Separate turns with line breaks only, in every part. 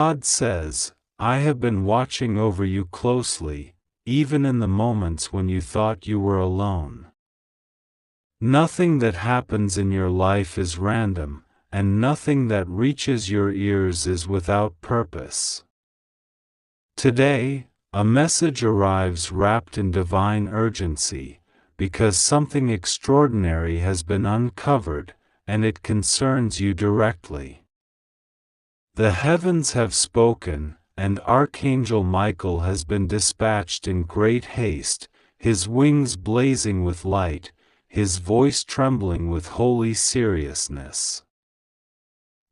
God says, I have been watching over you closely, even in the moments when you thought you were alone. Nothing that happens in your life is random, and nothing that reaches your ears is without purpose. Today, a message arrives wrapped in divine urgency, because something extraordinary has been uncovered, and it concerns you directly. The heavens have spoken, and Archangel Michael has been dispatched in great haste, his wings blazing with light, his voice trembling with holy seriousness.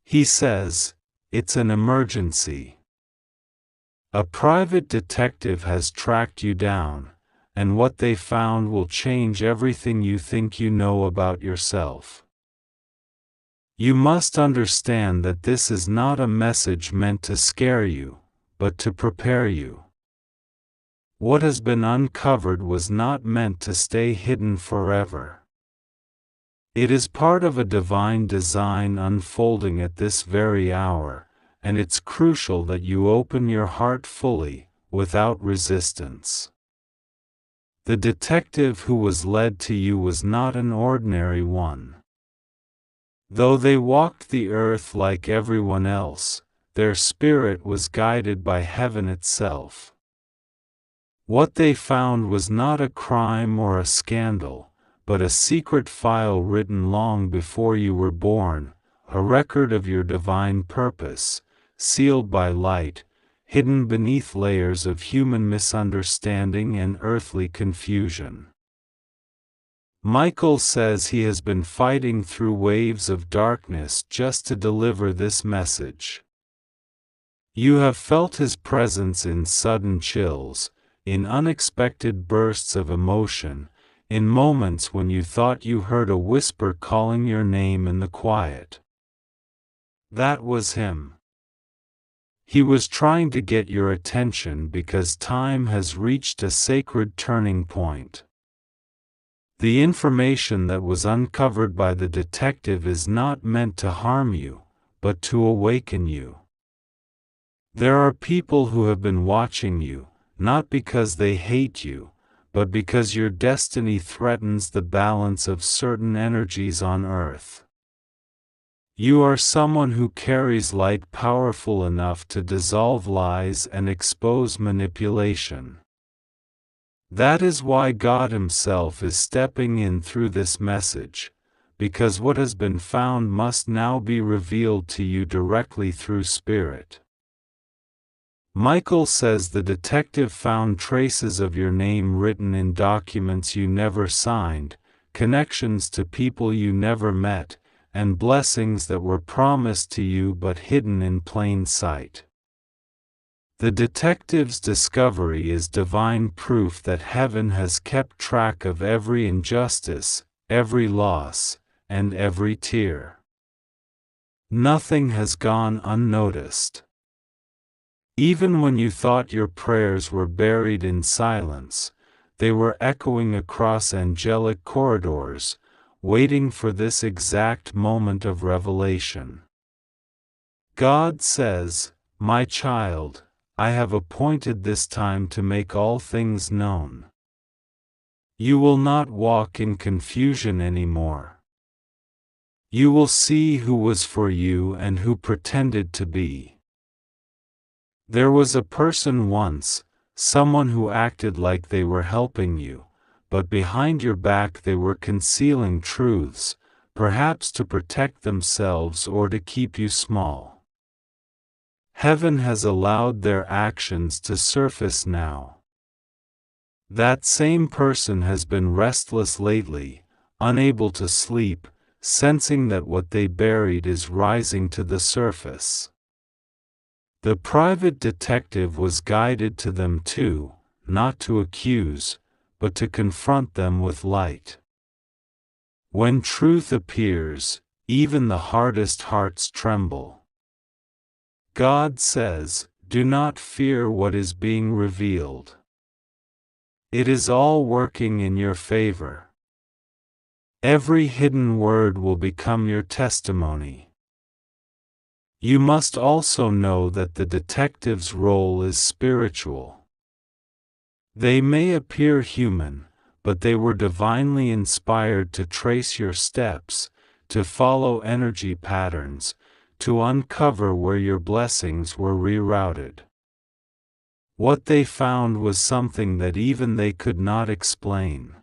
He says, "It's an emergency. A private detective has tracked you down, and what they found will change everything you think you know about yourself. You must understand that this is not a message meant to scare you, but to prepare you. What has been uncovered was not meant to stay hidden forever. It is part of a divine design unfolding at this very hour, and it's crucial that you open your heart fully, without resistance." The detective who was led to you was not an ordinary one. Though they walked the earth like everyone else, their spirit was guided by heaven itself. What they found was not a crime or a scandal, but a secret file written long before you were born, a record of your divine purpose, sealed by light, hidden beneath layers of human misunderstanding and earthly confusion. Michael says he has been fighting through waves of darkness just to deliver this message. You have felt his presence in sudden chills, in unexpected bursts of emotion, in moments when you thought you heard a whisper calling your name in the quiet. That was him. He was trying to get your attention because time has reached a sacred turning point. The information that was uncovered by the detective is not meant to harm you, but to awaken you. There are people who have been watching you, not because they hate you, but because your destiny threatens the balance of certain energies on earth. You are someone who carries light powerful enough to dissolve lies and expose manipulation. That is why God Himself is stepping in through this message, because what has been found must now be revealed to you directly through Spirit. Michael says the detective found traces of your name written in documents you never signed, connections to people you never met, and blessings that were promised to you but hidden in plain sight. The detective's discovery is divine proof that heaven has kept track of every injustice, every loss, and every tear. Nothing has gone unnoticed. Even when you thought your prayers were buried in silence, they were echoing across angelic corridors, waiting for this exact moment of revelation. God says, "My child, I have appointed this time to make all things known. You will not walk in confusion anymore. You will see who was for you and who pretended to be. There was a person once, someone who acted like they were helping you, but behind your back they were concealing truths, perhaps to protect themselves or to keep you small. Heaven has allowed their actions to surface now. That same person has been restless lately, unable to sleep, sensing that what they buried is rising to the surface. The private detective was guided to them too, not to accuse, but to confront them with light. When truth appears, even the hardest hearts tremble. God says, do not fear what is being revealed. It is all working in your favor. Every hidden word will become your testimony. You must also know that the detective's role is spiritual. They may appear human, but they were divinely inspired to trace your steps, to follow energy patterns, to uncover where your blessings were rerouted. What they found was something that even they could not explain.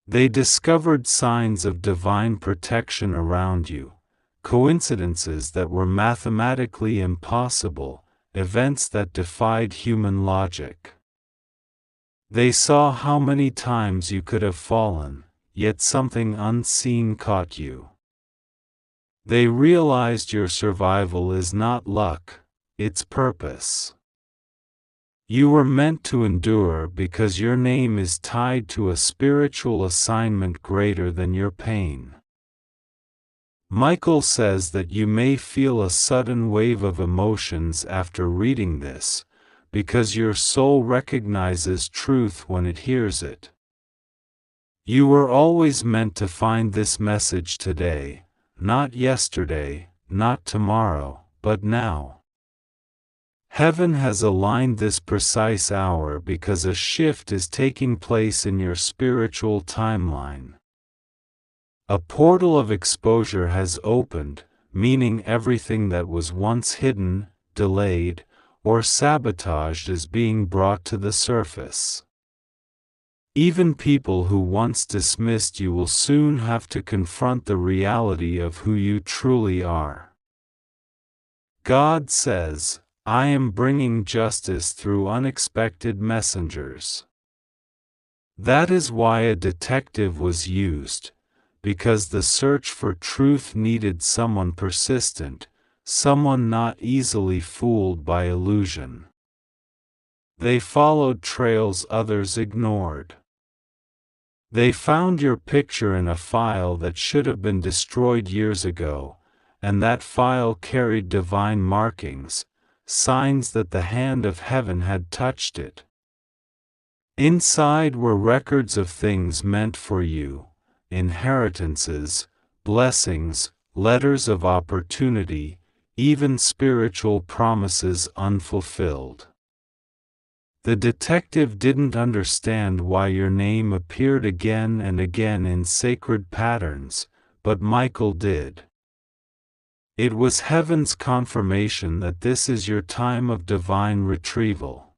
They discovered signs of divine protection around you, coincidences that were mathematically impossible, events that defied human logic. They saw how many times you could have fallen, yet something unseen caught you. They realized your survival is not luck, it's purpose. You were meant to endure because your name is tied to a spiritual assignment greater than your pain. Michael says that you may feel a sudden wave of emotions after reading this, because your soul recognizes truth when it hears it. You were always meant to find this message today, not yesterday, not tomorrow, but now. Heaven has aligned this precise hour because a shift is taking place in your spiritual timeline. A portal of exposure has opened, meaning everything that was once hidden, delayed, or sabotaged is being brought to the surface. Even people who once dismissed you will soon have to confront the reality of who you truly are. God says, I am bringing justice through unexpected messengers. That is why a detective was used, because the search for truth needed someone persistent, someone not easily fooled by illusion. They followed trails others ignored. They found your picture in a file that should have been destroyed years ago, and that file carried divine markings, signs that the hand of heaven had touched it. Inside were records of things meant for you, inheritances, blessings, letters of opportunity, even spiritual promises unfulfilled. The detective didn't understand why your name appeared again and again in sacred patterns, but Michael did. It was heaven's confirmation that this is your time of divine retrieval.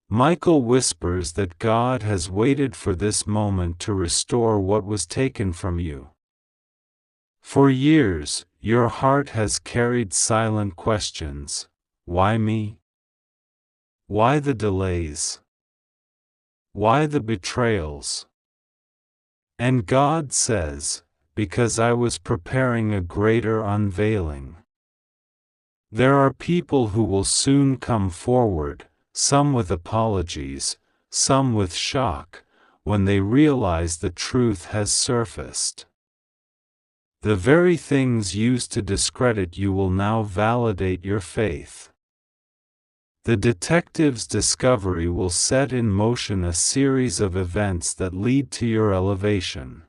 Michael whispers that God has waited for this moment to restore what was taken from you. For years, your heart has carried silent questions. Why me? Why the delays? Why the betrayals? And God says, because I was preparing a greater unveiling. There are people who will soon come forward, some with apologies, some with shock, when they realize the truth has surfaced. The very things used to discredit you will now validate your faith. The detective's discovery will set in motion a series of events that lead to your elevation.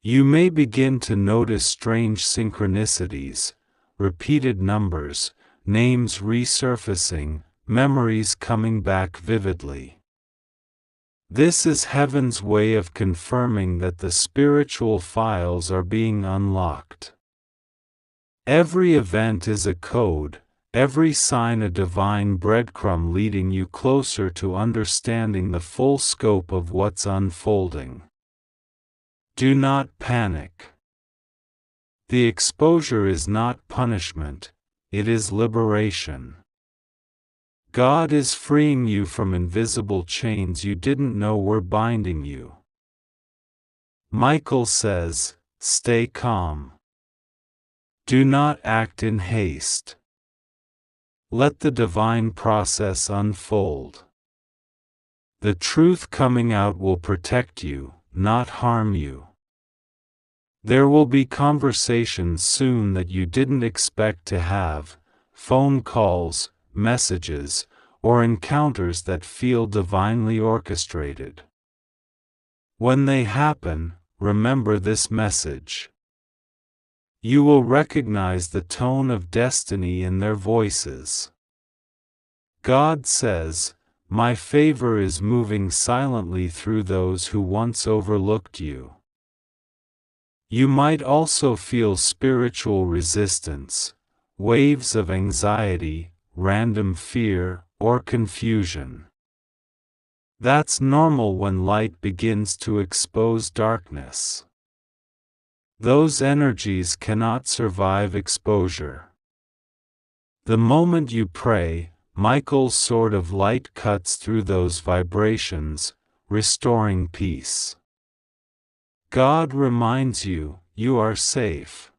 You may begin to notice strange synchronicities, repeated numbers, names resurfacing, memories coming back vividly. This is heaven's way of confirming that the spiritual files are being unlocked. Every event is a code, every sign a divine breadcrumb leading you closer to understanding the full scope of what's unfolding. Do not panic. The exposure is not punishment, it is liberation. God is freeing you from invisible chains you didn't know were binding you. Michael says, stay calm. Do not act in haste. Let the divine process unfold. The truth coming out will protect you, not harm you. There will be conversations soon that you didn't expect to have, phone calls, messages, or encounters that feel divinely orchestrated. When they happen, remember this message. You will recognize the tone of destiny in their voices. God says, "My favor is moving silently through those who once overlooked you." You might also feel spiritual resistance, waves of anxiety, random fear, or confusion. That's normal when light begins to expose darkness. Those energies cannot survive exposure. The moment you pray, Michael's sword of light cuts through those vibrations, restoring peace. God reminds you, you are safe.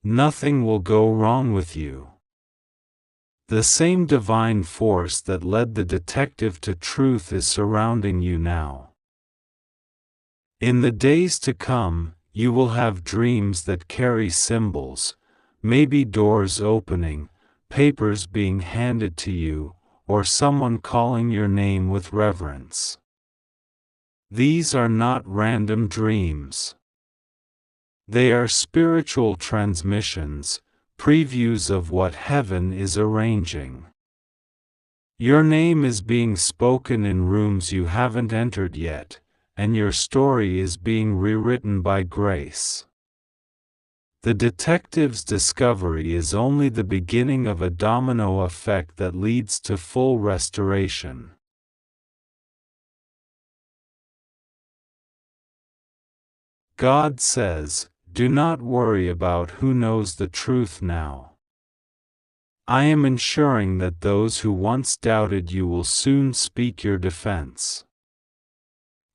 Nothing will go wrong with you. The same divine force that led the detective to truth is surrounding you now. In the days to come, you will have dreams that carry symbols, maybe doors opening, papers being handed to you, or someone calling your name with reverence. These are not random dreams. They are spiritual transmissions, previews of what heaven is arranging. Your name is being spoken in rooms you haven't entered yet, and your story is being rewritten by grace. The detective's discovery is only the beginning of a domino effect that leads to full restoration. God says, "Do not worry about who knows the truth now. I am ensuring that those who once doubted you will soon speak your defense.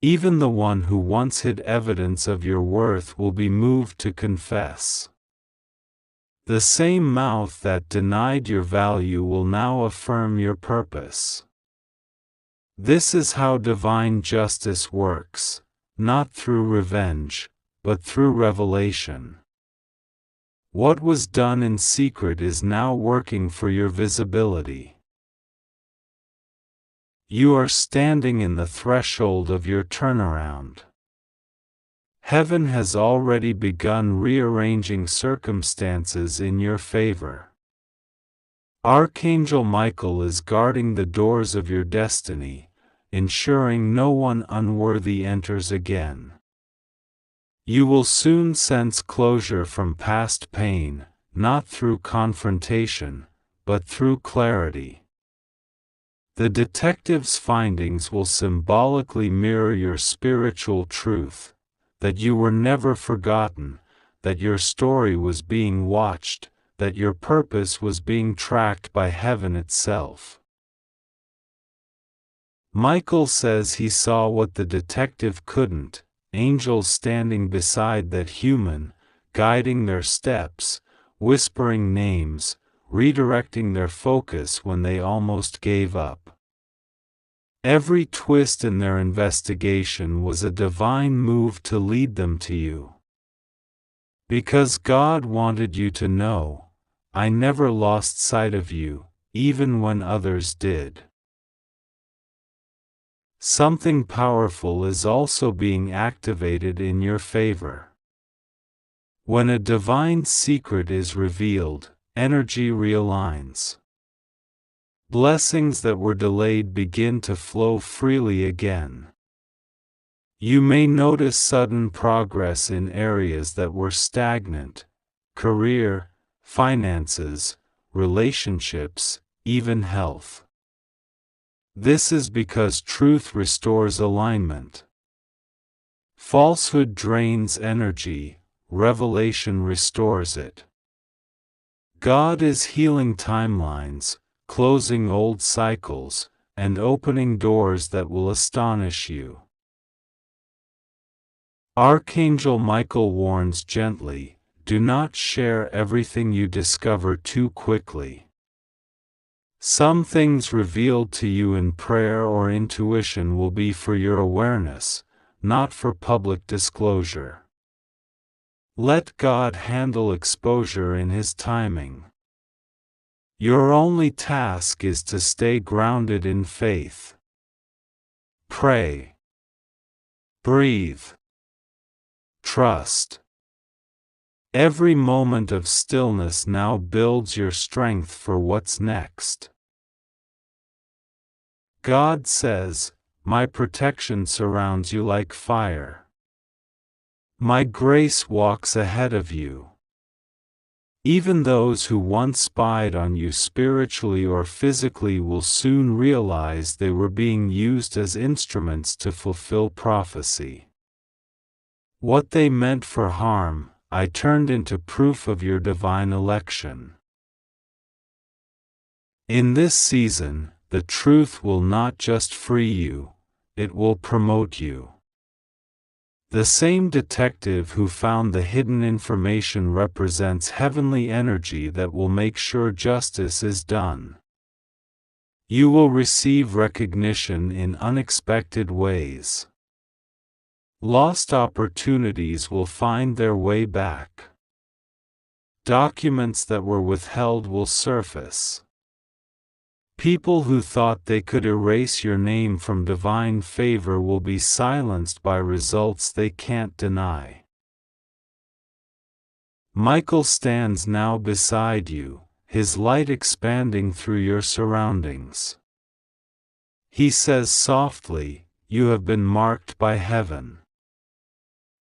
Even the one who once hid evidence of your worth will be moved to confess. The same mouth that denied your value will now affirm your purpose." This is how divine justice works, not through revenge, but through revelation. What was done in secret is now working for your visibility. You are standing in the threshold of your turnaround. Heaven has already begun rearranging circumstances in your favor. Archangel Michael is guarding the doors of your destiny, ensuring no one unworthy enters again. You will soon sense closure from past pain, not through confrontation, but through clarity. The detective's findings will symbolically mirror your spiritual truth, that you were never forgotten, that your story was being watched, that your purpose was being tracked by heaven itself. Michael says he saw what the detective couldn't, angels standing beside that human, guiding their steps, whispering names, redirecting their focus when they almost gave up. Every twist in their investigation was a divine move to lead them to you. Because God wanted you to know, I never lost sight of you, even when others did. Something powerful is also being activated in your favor. When a divine secret is revealed, energy realigns. Blessings that were delayed begin to flow freely again. You may notice sudden progress in areas that were stagnant: career, finances, relationships, even health. This is because truth restores alignment. Falsehood drains energy, revelation restores it. God is healing timelines, closing old cycles, and opening doors that will astonish you. Archangel Michael warns gently, do not share everything you discover too quickly. Some things revealed to you in prayer or intuition will be for your awareness, not for public disclosure. Let God handle exposure in His timing. Your only task is to stay grounded in faith. Pray. Breathe. Trust. Every moment of stillness now builds your strength for what's next. God says, "My protection surrounds you like fire. My grace walks ahead of you." Even those who once spied on you spiritually or physically will soon realize they were being used as instruments to fulfill prophecy. What they meant for harm, I turned into proof of your divine election. In this season, the truth will not just free you, it will promote you. The same detective who found the hidden information represents heavenly energy that will make sure justice is done. You will receive recognition in unexpected ways. Lost opportunities will find their way back. Documents that were withheld will surface. People who thought they could erase your name from divine favor will be silenced by results they can't deny. Michael stands now beside you, his light expanding through your surroundings. He says softly, "You have been marked by heaven.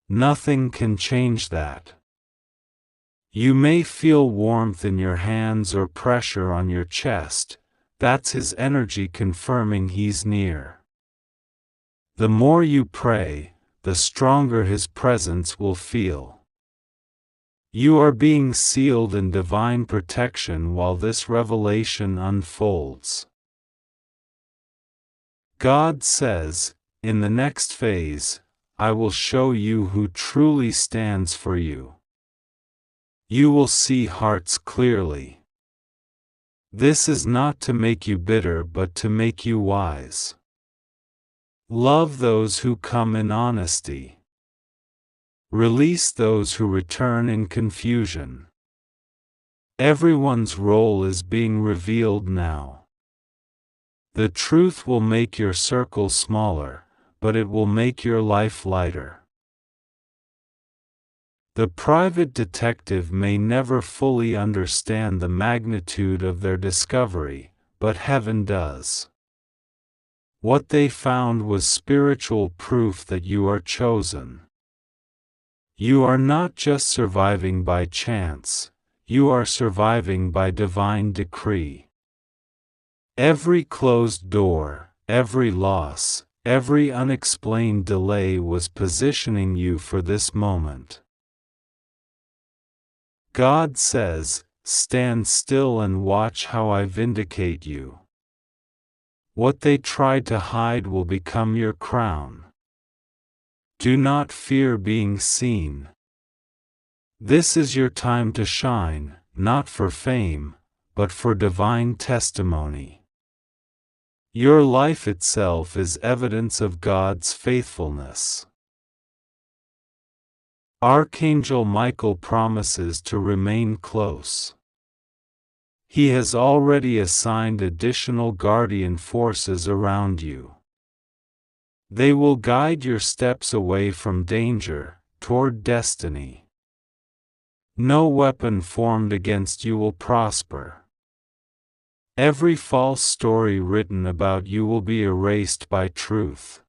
Nothing can change that." You may feel warmth in your hands or pressure on your chest. That's his energy confirming he's near. The more you pray, the stronger his presence will feel. You are being sealed in divine protection while this revelation unfolds. God says, "In the next phase, I will show you who truly stands for you. You will see hearts clearly. This is not to make you bitter but to make you wise. Love those who come in honesty. Release those who return in confusion. Everyone's role is being revealed now. The truth will make your circle smaller, but it will make your life lighter." The private detective may never fully understand the magnitude of their discovery, but heaven does. What they found was spiritual proof that you are chosen. You are not just surviving by chance, you are surviving by divine decree. Every closed door, every loss, every unexplained delay was positioning you for this moment. God says, "Stand still and watch how I vindicate you." What they tried to hide will become your crown. Do not fear being seen. This is your time to shine, not for fame, but for divine testimony. Your life itself is evidence of God's faithfulness. Archangel Michael promises to remain close. He has already assigned additional guardian forces around you. They will guide your steps away from danger, toward destiny. No weapon formed against you will prosper. Every false story written about you will be erased by truth.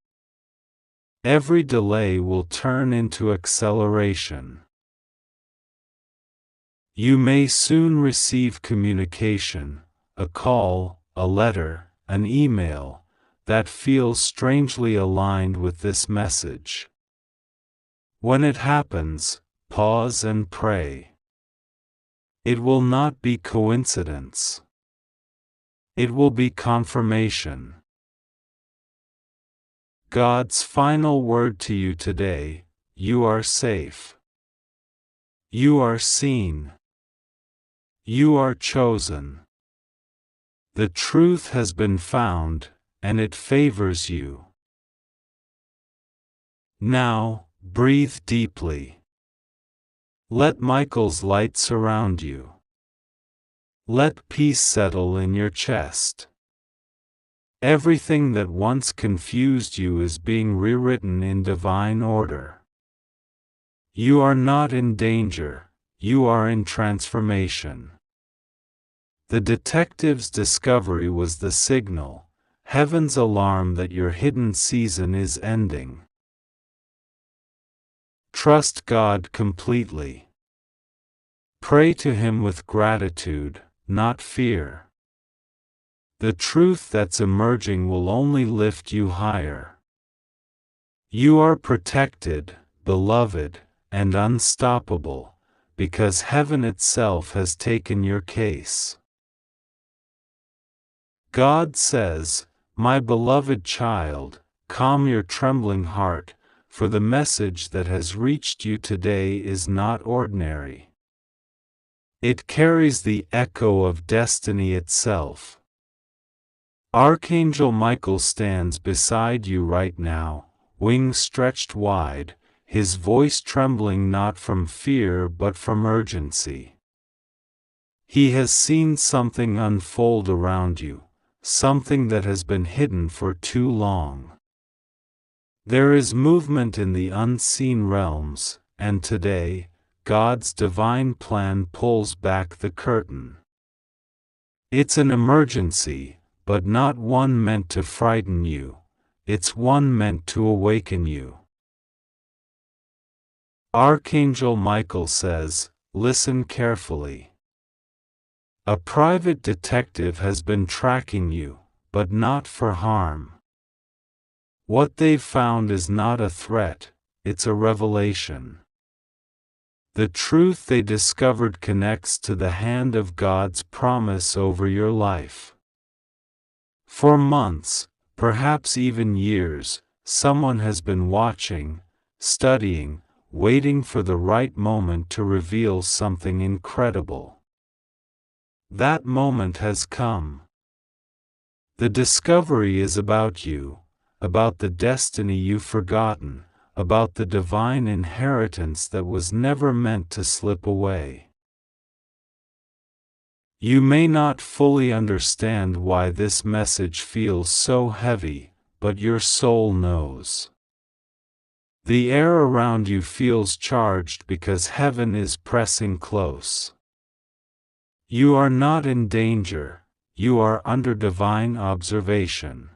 Every delay will turn into acceleration. You may soon receive communication, a call, a letter, an email, that feels strangely aligned with this message. When it happens, pause and pray. It will not be coincidence. It will be confirmation. God's final word to you today: you are safe. You are seen. You are chosen. The truth has been found, and it favors you. Now, breathe deeply. Let Michael's light surround you. Let peace settle in your chest. Everything that once confused you is being rewritten in divine order. You are not in danger, you are in transformation. The detective's discovery was the signal, heaven's alarm that your hidden season is ending. Trust God completely. Pray to Him with gratitude, not fear. The truth that's emerging will only lift you higher. You are protected, beloved, and unstoppable, because heaven itself has taken your case. God says, "My beloved child, calm your trembling heart, for the message that has reached you today is not ordinary. It carries the echo of destiny itself." Archangel Michael stands beside you right now, wings stretched wide, his voice trembling not from fear but from urgency. He has seen something unfold around you, something that has been hidden for too long. There is movement in the unseen realms, and today, God's divine plan pulls back the curtain. It's an emergency, but not one meant to frighten you. It's one meant to awaken you. Archangel Michael says, "Listen carefully. A private detective has been tracking you, but not for harm. What they've found is not a threat, it's a revelation. The truth they discovered connects to the hand of God's promise over your life. For months, perhaps even years, someone has been watching, studying, waiting for the right moment to reveal something incredible. That moment has come. The discovery is about you, about the destiny you've forgotten, about the divine inheritance that was never meant to slip away. You may not fully understand why this message feels so heavy, but your soul knows. The air around you feels charged because heaven is pressing close. You are not in danger, you are under divine observation.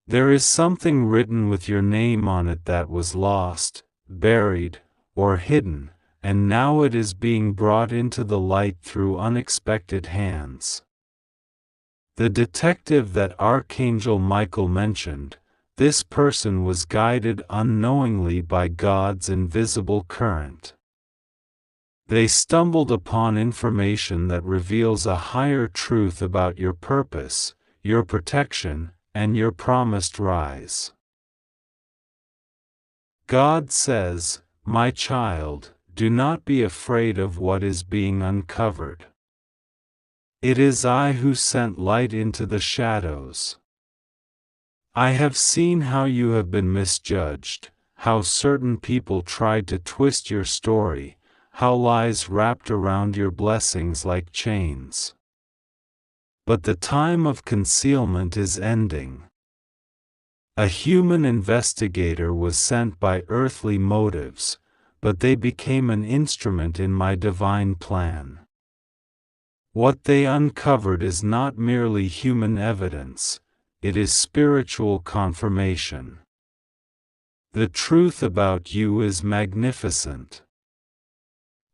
There is something written with your name on it that was lost, buried, or hidden, and now it is being brought into the light through unexpected hands. The detective that Archangel Michael mentioned, this person was guided unknowingly by God's invisible current. They stumbled upon information that reveals a higher truth about your purpose, your protection, and your promised rise. God says, "My child, do not be afraid of what is being uncovered. It is I who sent light into the shadows. I have seen how you have been misjudged, how certain people tried to twist your story, how lies wrapped around your blessings like chains. But the time of concealment is ending. A human investigator was sent by earthly motives, but they became an instrument in my divine plan. What they uncovered is not merely human evidence, it is spiritual confirmation. The truth about you is magnificent.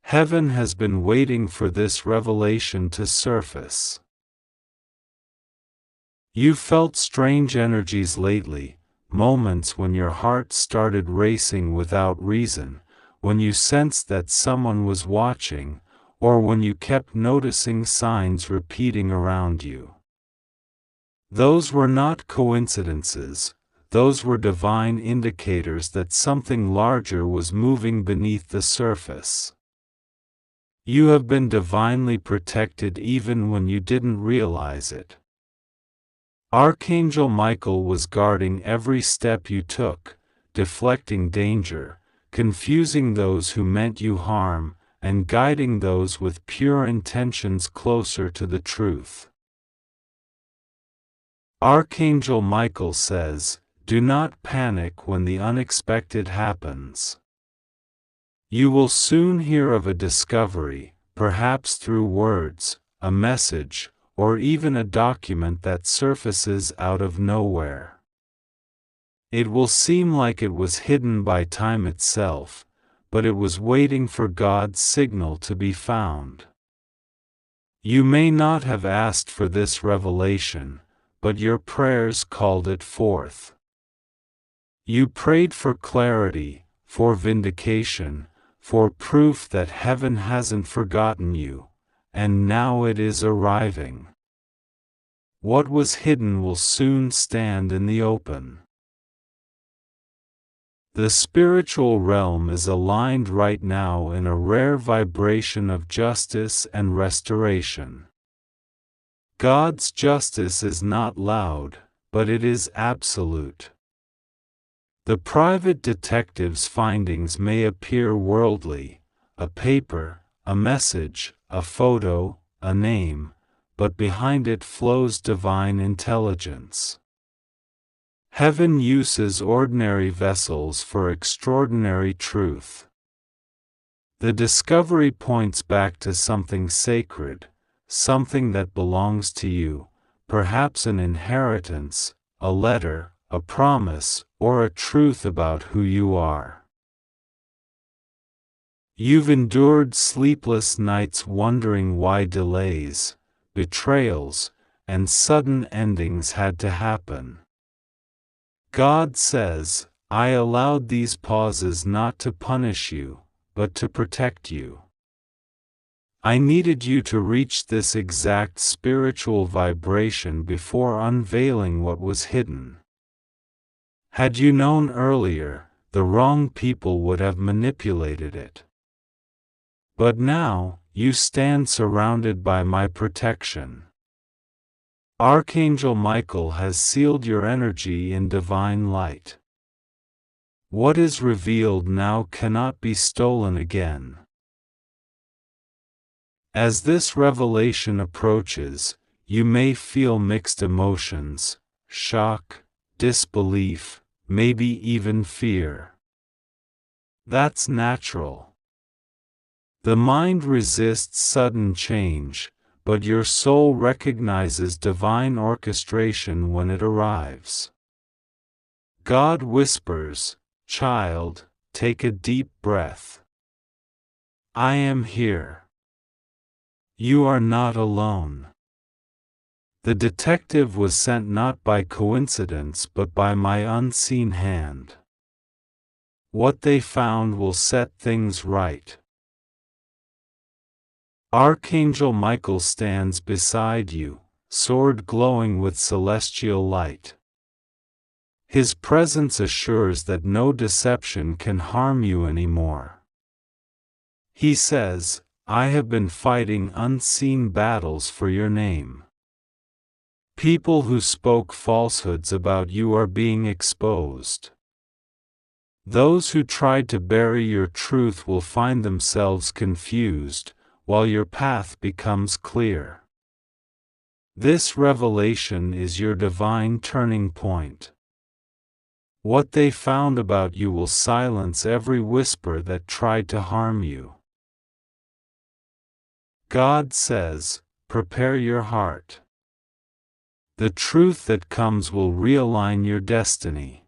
Heaven has been waiting for this revelation to surface. You felt strange energies lately, moments when your heart started racing without reason, when you sensed that someone was watching, or when you kept noticing signs repeating around you. Those were not coincidences, those were divine indicators that something larger was moving beneath the surface. You have been divinely protected even when you didn't realize it. Archangel Michael was guarding every step you took, deflecting danger, confusing those who meant you harm, and guiding those with pure intentions closer to the truth. Archangel Michael says, "Do not panic when the unexpected happens. You will soon hear of a discovery, perhaps through words, a message, or even a document that surfaces out of nowhere. It will seem like it was hidden by time itself, but it was waiting for God's signal to be found. You may not have asked for this revelation, but your prayers called it forth. You prayed for clarity, for vindication, for proof that heaven hasn't forgotten you, and now it is arriving. What was hidden will soon stand in the open. The spiritual realm is aligned right now in a rare vibration of justice and restoration. God's justice is not loud, but it is absolute. The private detective's findings may appear worldly, a paper, a message, a photo, a name, but behind it flows divine intelligence. Heaven uses ordinary vessels for extraordinary truth. The discovery points back to something sacred, something that belongs to you, perhaps an inheritance, a letter, a promise, or a truth about who you are. You've endured sleepless nights wondering why delays, betrayals, and sudden endings had to happen. God says, I allowed these pauses not to punish you, but to protect you. I needed you to reach this exact spiritual vibration before unveiling what was hidden. Had you known earlier, the wrong people would have manipulated it. But now, you stand surrounded by my protection. Archangel Michael has sealed your energy in divine light. What is revealed now cannot be stolen again. As this revelation approaches, you may feel mixed emotions, shock, disbelief, maybe even fear. That's natural. The mind resists sudden change, but your soul recognizes divine orchestration when it arrives. God whispers, "Child, take a deep breath. I am here. You are not alone." The detective was sent not by coincidence but by my unseen hand. What they found will set things right. Archangel Michael stands beside you, sword glowing with celestial light. His presence assures that no deception can harm you anymore. He says, I have been fighting unseen battles for your name. People who spoke falsehoods about you are being exposed. Those who tried to bury your truth will find themselves confused, while your path becomes clear. This revelation is your divine turning point. What they found about you will silence every whisper that tried to harm you. God says, prepare your heart. The truth that comes will realign your destiny.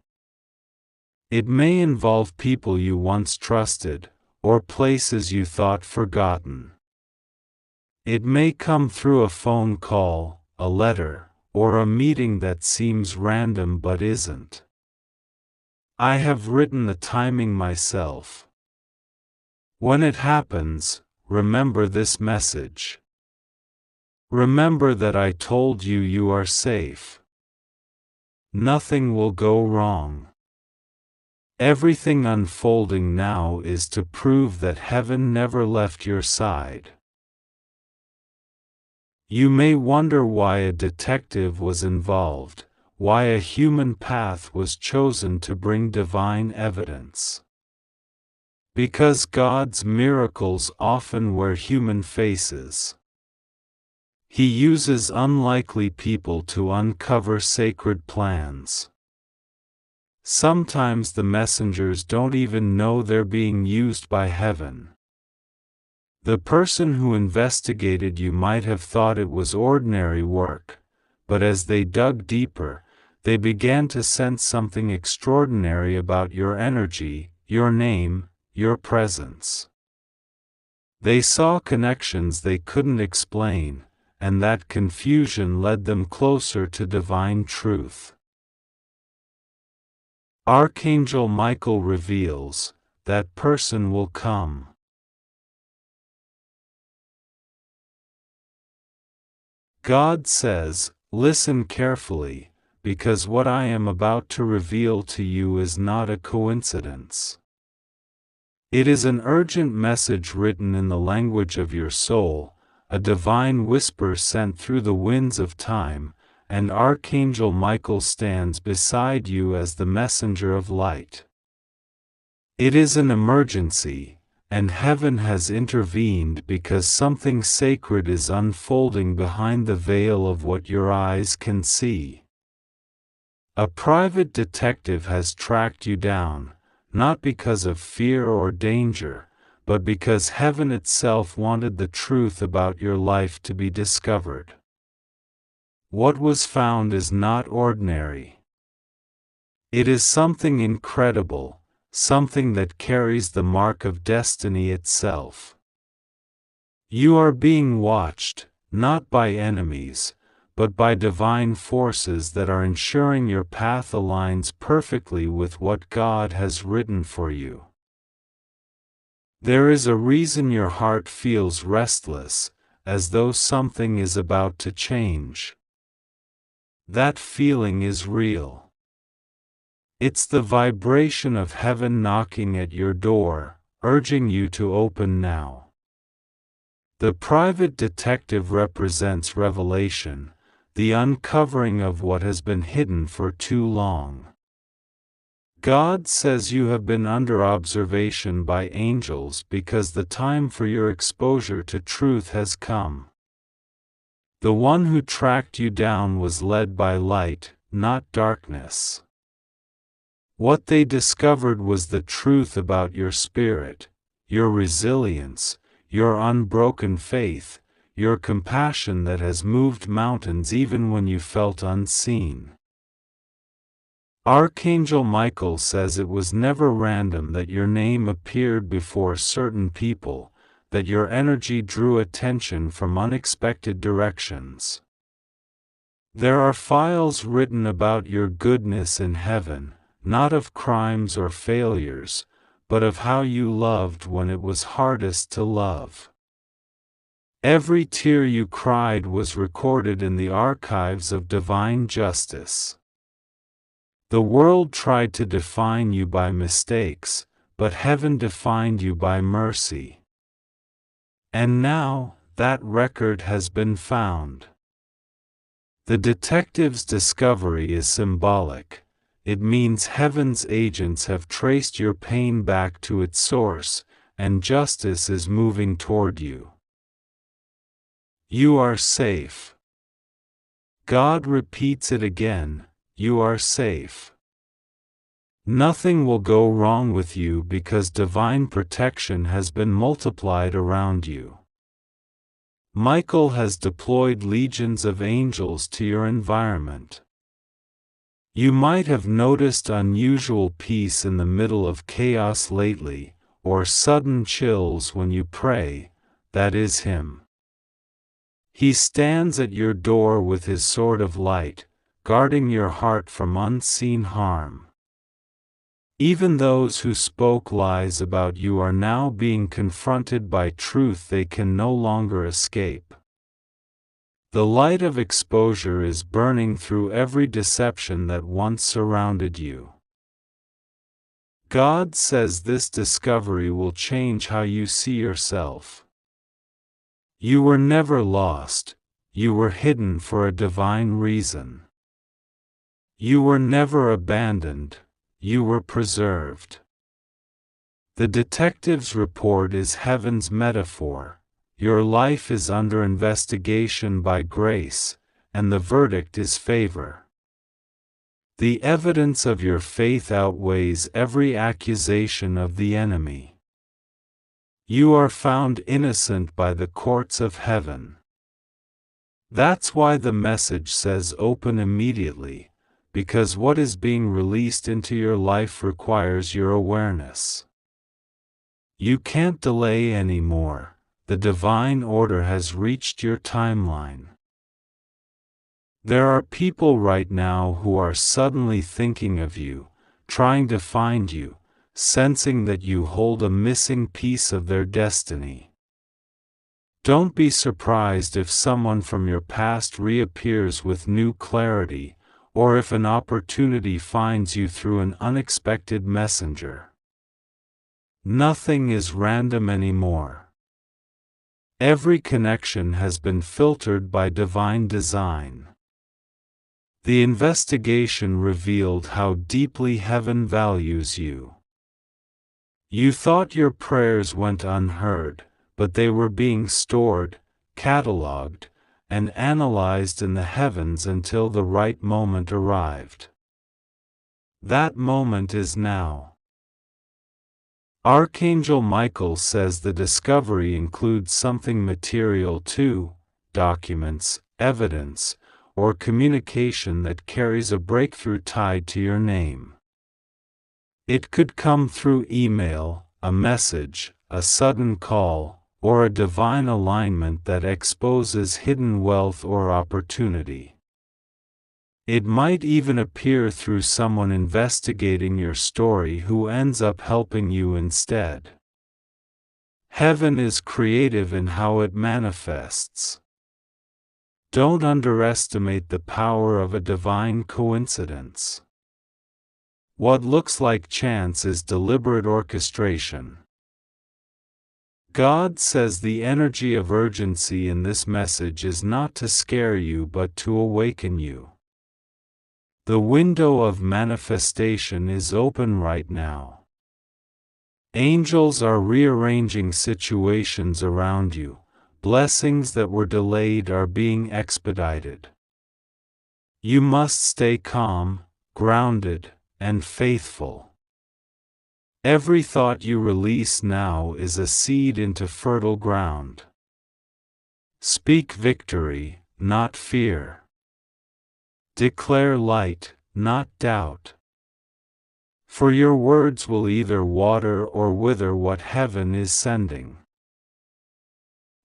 It may involve people you once trusted, or places you thought forgotten. It may come through a phone call, a letter, or a meeting that seems random but isn't. I have written the timing myself. When it happens, remember this message. Remember that I told you you are safe. Nothing will go wrong. Everything unfolding now is to prove that heaven never left your side. You may wonder why a detective was involved, why a human path was chosen to bring divine evidence. Because God's miracles often wear human faces. He uses unlikely people to uncover sacred plans. Sometimes the messengers don't even know they're being used by heaven. The person who investigated you might have thought it was ordinary work, but as they dug deeper, they began to sense something extraordinary about your energy, your name, your presence. They saw connections they couldn't explain, and that confusion led them closer to divine truth. Archangel Michael reveals, that person will come. God says, listen carefully, because what I am about to reveal to you is not a coincidence. It is an urgent message written in the language of your soul, a divine whisper sent through the winds of time, and Archangel Michael stands beside you as the messenger of light. It is an emergency, and heaven has intervened because something sacred is unfolding behind the veil of what your eyes can see. A private detective has tracked you down, not because of fear or danger, but because heaven itself wanted the truth about your life to be discovered. What was found is not ordinary. It is something incredible, something that carries the mark of destiny itself. You are being watched, not by enemies, but by divine forces that are ensuring your path aligns perfectly with what God has written for you. There is a reason your heart feels restless, as though something is about to change. That feeling is real. It's the vibration of heaven knocking at your door, urging you to open now. The private detective represents revelation, the uncovering of what has been hidden for too long. God says you have been under observation by angels because the time for your exposure to truth has come. The one who tracked you down was led by light, not darkness. What they discovered was the truth about your spirit, your resilience, your unbroken faith, your compassion that has moved mountains even when you felt unseen. Archangel Michael says it was never random that your name appeared before certain people, that your energy drew attention from unexpected directions. There are files written about your goodness in heaven, not of crimes or failures, but of how you loved when it was hardest to love. Every tear you cried was recorded in the archives of divine justice. The world tried to define you by mistakes, but heaven defined you by mercy. And now, that record has been found. The detective's discovery is symbolic. It means heaven's agents have traced your pain back to its source, and justice is moving toward you. You are safe. God repeats it again, you are safe. Nothing will go wrong with you because divine protection has been multiplied around you. Michael has deployed legions of angels to your environment. You might have noticed unusual peace in the middle of chaos lately, or sudden chills when you pray. That is him. He stands at your door with his sword of light, guarding your heart from unseen harm. Even those who spoke lies about you are now being confronted by truth they can no longer escape. The light of exposure is burning through every deception that once surrounded you. God says this discovery will change how you see yourself. You were never lost, you were hidden for a divine reason. You were never abandoned, you were preserved. The detective's report is heaven's metaphor. Your life is under investigation by grace, and the verdict is favor. The evidence of your faith outweighs every accusation of the enemy. You are found innocent by the courts of heaven. That's why the message says open immediately, because what is being released into your life requires your awareness. You can't delay anymore. The divine order has reached your timeline. There are people right now who are suddenly thinking of you, trying to find you, sensing that you hold a missing piece of their destiny. Don't be surprised if someone from your past reappears with new clarity, or if an opportunity finds you through an unexpected messenger. Nothing is random anymore. Every connection has been filtered by divine design. The investigation revealed how deeply heaven values you. You thought your prayers went unheard, but they were being stored, catalogued, and analyzed in the heavens until the right moment arrived. That moment is now. Archangel Michael says the discovery includes something material too: documents, evidence, or communication that carries a breakthrough tied to your name. It could come through email, a message, a sudden call, or a divine alignment that exposes hidden wealth or opportunity. It might even appear through someone investigating your story who ends up helping you instead. Heaven is creative in how it manifests. Don't underestimate the power of a divine coincidence. What looks like chance is deliberate orchestration. God says the energy of urgency in this message is not to scare you but to awaken you. The window of manifestation is open right now. Angels are rearranging situations around you. Blessings that were delayed are being expedited. You must stay calm, grounded, and faithful. Every thought you release now is a seed into fertile ground. Speak victory, not fear. Declare light, not doubt. For your words will either water or wither what heaven is sending.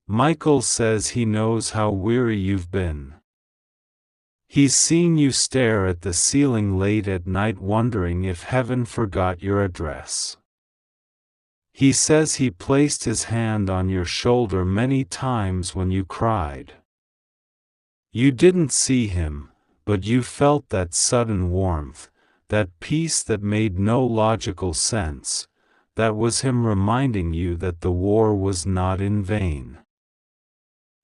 Michael says he knows how weary you've been. He's seen you stare at the ceiling late at night wondering if heaven forgot your address. He says he placed his hand on your shoulder many times when you cried. You didn't see him, but you felt that sudden warmth, that peace that made no logical sense. That was him reminding you that the war was not in vain.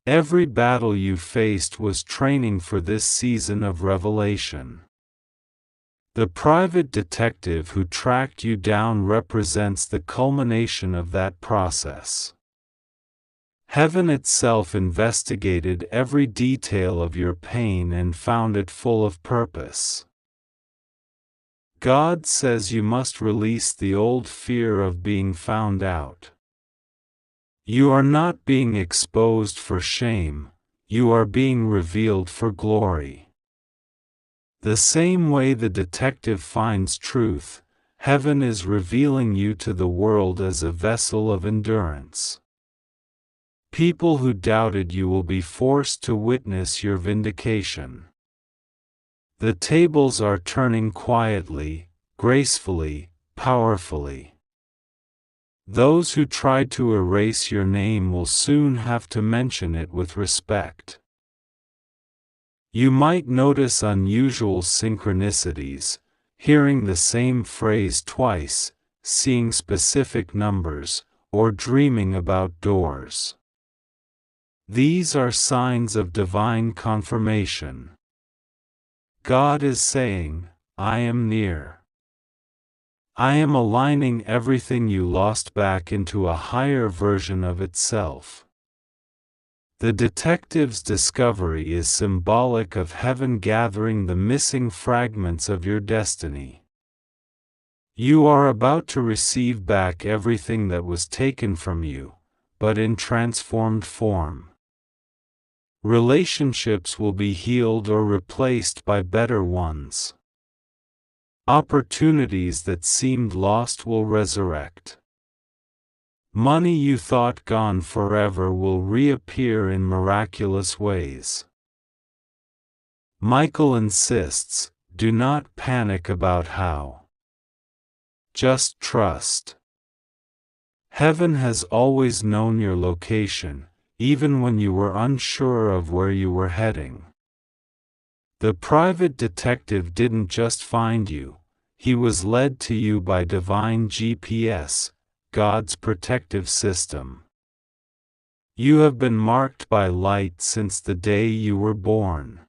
Every battle you faced was training for this season of revelation. The private detective who tracked you down represents the culmination of that process. Heaven itself investigated every detail of your pain and found it full of purpose. God says you must release the old fear of being found out. You are not being exposed for shame, you are being revealed for glory. The same way the detective finds truth, heaven is revealing you to the world as a vessel of endurance. People who doubted you will be forced to witness your vindication. The tables are turning quietly, gracefully, powerfully. Those who tried to erase your name will soon have to mention it with respect. You might notice unusual synchronicities, hearing the same phrase twice, seeing specific numbers, or dreaming about doors. These are signs of divine confirmation. God is saying, I am near. I am aligning everything you lost back into a higher version of itself. The detective's discovery is symbolic of heaven gathering the missing fragments of your destiny. You are about to receive back everything that was taken from you, but in transformed form. Relationships will be healed or replaced by better ones. Opportunities that seemed lost will resurrect. Money you thought gone forever will reappear in miraculous ways. Michael insists, do not panic about how. Just trust. Heaven has always known your location, even when you were unsure of where you were heading. The private detective didn't just find you, he was led to you by divine GPS, God's protective system. You have been marked by light since the day you were born.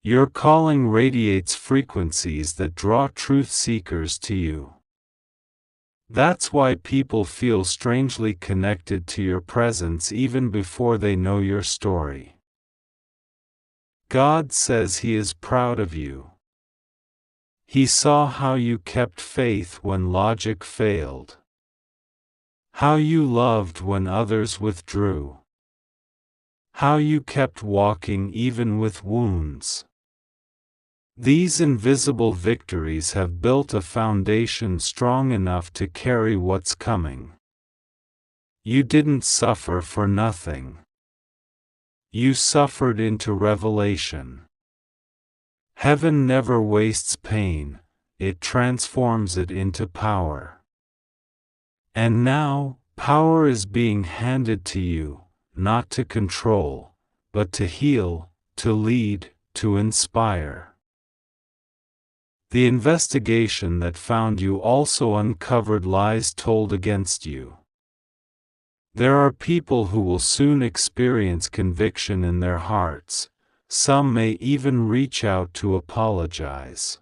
Your calling radiates frequencies that draw truth seekers to you. That's why people feel strangely connected to your presence even before they know your story. God says He is proud of you. He saw how you kept faith when logic failed. How you loved when others withdrew. How you kept walking even with wounds. These invisible victories have built a foundation strong enough to carry what's coming. You didn't suffer for nothing. You suffered into revelation. Heaven never wastes pain, it transforms it into power. And now, power is being handed to you, not to control, but to heal, to lead, to inspire. The investigation that found you also uncovered lies told against you. There are people who will soon experience conviction in their hearts, some may even reach out to apologize.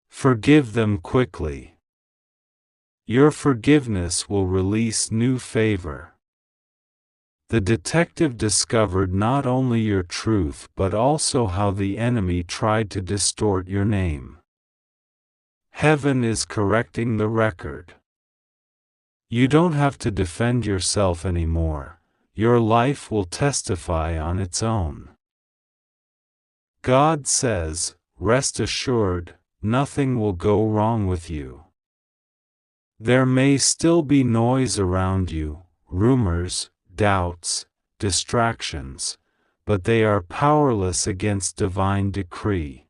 Forgive them quickly. Your forgiveness will release new favor. The detective discovered not only your truth but also how the enemy tried to distort your name. Heaven is correcting the record. You don't have to defend yourself anymore. Your life will testify on its own. God says, rest assured, nothing will go wrong with you. There may still be noise around you, rumors, doubts, distractions, but they are powerless against divine decree.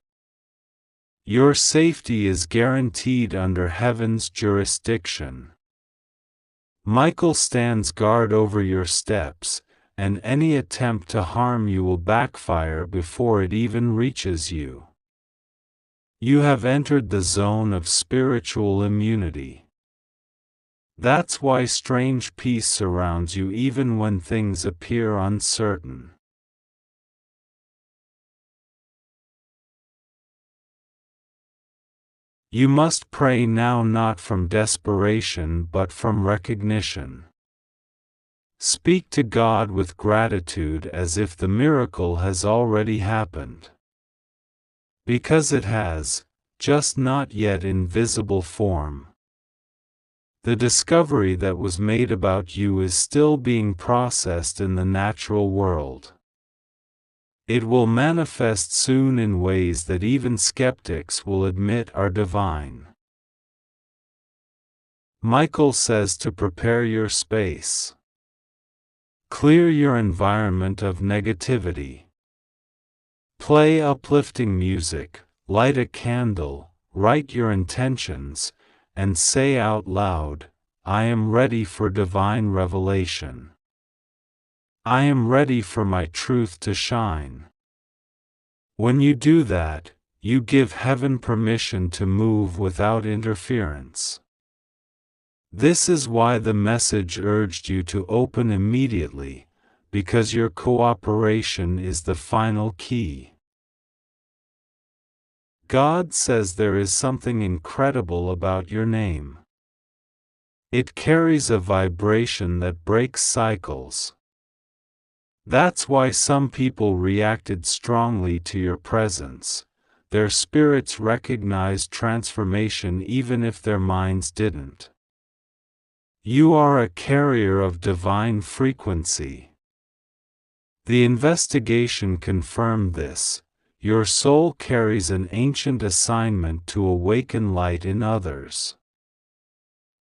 Your safety is guaranteed under heaven's jurisdiction. Michael stands guard over your steps, and any attempt to harm you will backfire before it even reaches you. You have entered the zone of spiritual immunity. That's why strange peace surrounds you even when things appear uncertain. You must pray now not from desperation but from recognition. Speak to God with gratitude as if the miracle has already happened. Because it has, just not yet in visible form. The discovery that was made about you is still being processed in the natural world. It will manifest soon in ways that even skeptics will admit are divine. Michael says to prepare your space. Clear your environment of negativity. Play uplifting music, light a candle, write your intentions, and say out loud, I am ready for divine revelation. I am ready for my truth to shine. When you do that, you give heaven permission to move without interference. This is why the message urged you to open immediately, because your cooperation is the final key. God says there is something incredible about your name. It carries a vibration that breaks cycles. That's why some people reacted strongly to your presence. Their spirits recognized transformation even if their minds didn't. You are a carrier of divine frequency. The investigation confirmed this. Your soul carries an ancient assignment to awaken light in others.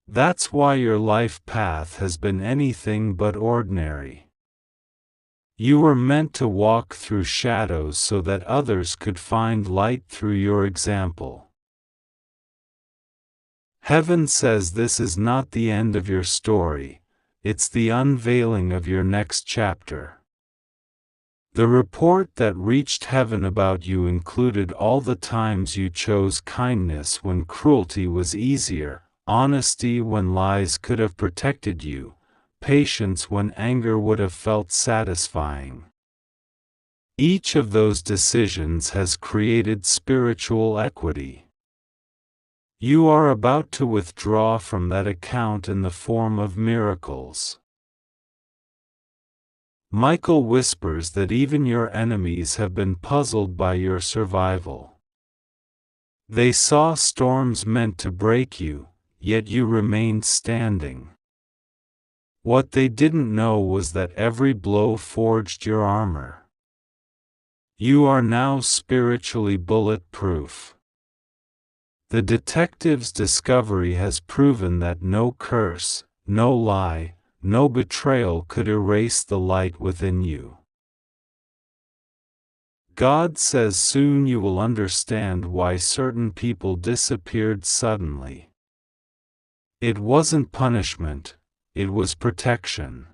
That's why your life path has been anything but ordinary. You were meant to walk through shadows so that others could find light through your example. Heaven says this is not the end of your story, it's the unveiling of your next chapter. The report that reached heaven about you included all the times you chose kindness when cruelty was easier, honesty when lies could have protected you, patience when anger would have felt satisfying. Each of those decisions has created spiritual equity. You are about to withdraw from that account in the form of miracles. Michael whispers that even your enemies have been puzzled by your survival. They saw storms meant to break you, yet you remained standing. What they didn't know was that every blow forged your armor. You are now spiritually bulletproof. The detective's discovery has proven that no curse, no lie, no betrayal could erase the light within you. God says soon you will understand why certain people disappeared suddenly. It wasn't punishment, it was protection.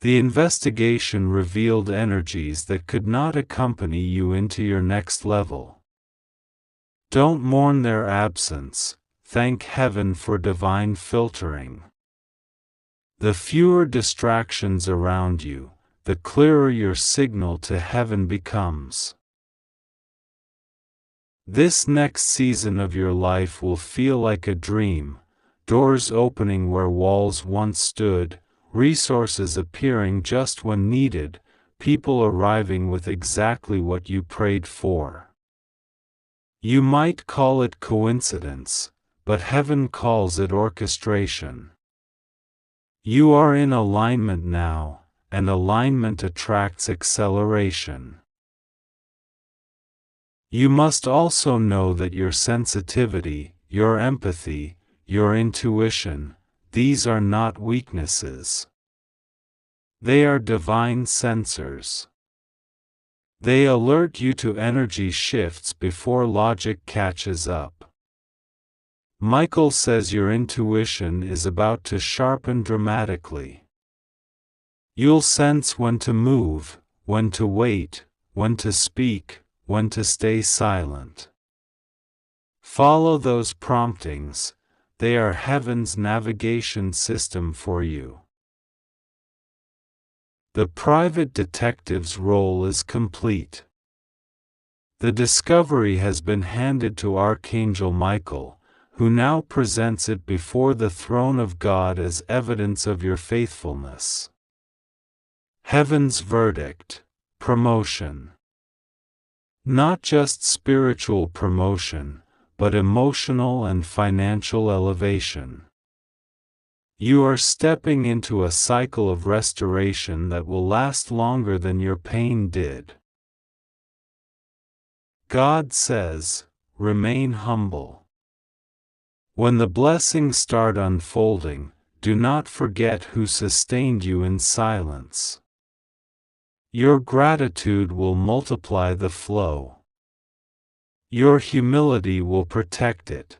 The investigation revealed energies that could not accompany you into your next level. Don't mourn their absence, thank heaven for divine filtering. The fewer distractions around you, the clearer your signal to heaven becomes. This next season of your life will feel like a dream, doors opening where walls once stood, resources appearing just when needed, people arriving with exactly what you prayed for. You might call it coincidence, but heaven calls it orchestration. You are in alignment now, and alignment attracts acceleration. You must also know that your sensitivity, your empathy, your intuition, these are not weaknesses. They are divine sensors. They alert you to energy shifts before logic catches up. Michael says your intuition is about to sharpen dramatically. You'll sense when to move, when to wait, when to speak, when to stay silent. Follow those promptings, they are heaven's navigation system for you. The private detective's role is complete. The discovery has been handed to Archangel Michael, who now presents it before the throne of God as evidence of your faithfulness. Heaven's verdict: promotion. Not just spiritual promotion, but emotional and financial elevation. You are stepping into a cycle of restoration that will last longer than your pain did. God says, remain humble. When the blessings start unfolding, do not forget who sustained you in silence. Your gratitude will multiply the flow. Your humility will protect it.